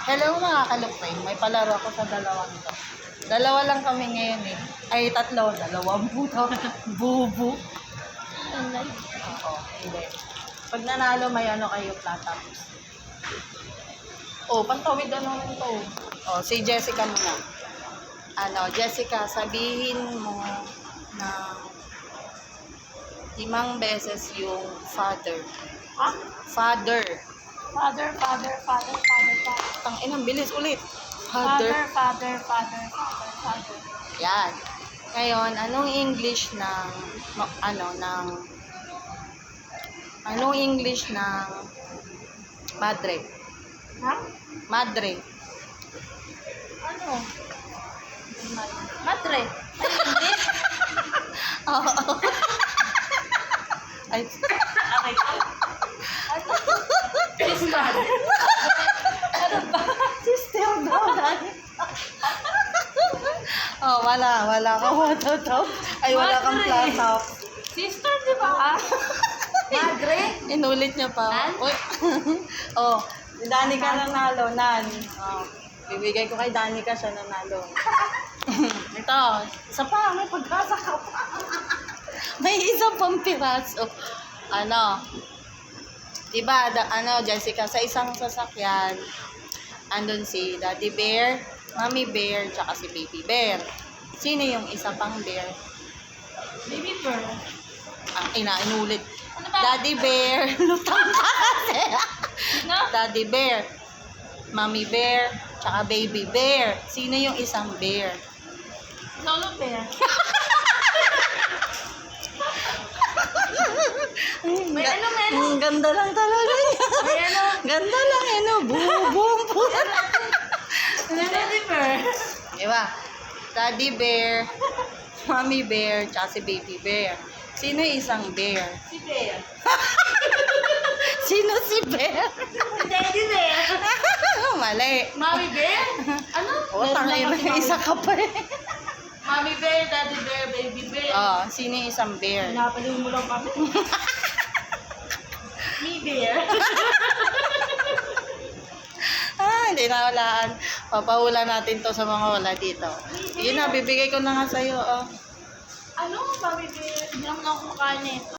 Hello mga kalupin, may palaro ako sa dalawang to. Dalawa lang kami ngayon eh. Ay, tatlo. Dalawang buto. Bubu. Oo, hindi. Pag nanalo, may ano kayo, platums. Oh, pantawid ano rin to. Oh, si Jessica muna. Ano, Jessica, sabihin mo na 5 beses yung father. Ha? Father. Father. Tang inang bilis ulit. Father. Yan. Ngayon, anong English ng anong English ng madre? Ha? Madre. Ano? Madre. Ay, hindi. Oo. Ay, Okay. Ano? Sister. Ano ba? Sister daw. oh, wala ka watatap. Ay, wala kang Madre. platap. Sister, di ba? Madre? Inulit niya pa. Nan? Uy. Oh, si Danica nanalo, Nan. Oh, bibigay ko kay Danica siya nanalo. Ito, isa pa, may pag-asa ka pa. May isang pang piraso. Ano, diba, Jessica, sa isang sasakyan, andun si Daddy Bear, Mommy Bear, tsaka si Baby Bear. Sino yung isa pang bear? Baby girl. Inulit. Ano ba? Daddy Bear, lutang ka kasi. No? Daddy Bear, Mommy Bear, tsaka Baby Bear. Sino yung isang bear? Lolo bear. May ano, may ano? Ang ganda lang talaga niya. May ano? Ganda lang, Boom. Daddy bear. Diba? Daddy Bear, Mommy Bear, tsaka si Baby Bear. Sino yung isang bear? Si bear. Sino si Bear? Daddy bear. Mali. Mommy bear? Ano? O, tangay na isa ka pa eh. Mommy bear, daddy bear, baby bear. Oh, sino yung isang bear? Pinapaliw mo lang kami. Me bear. Hindi na walaan. Papahula natin to sa mga wala dito. Yun na, bibigay ko na nga sa'yo. Oh. Ano, mommy bear? Hindi naman ako kumakain eh.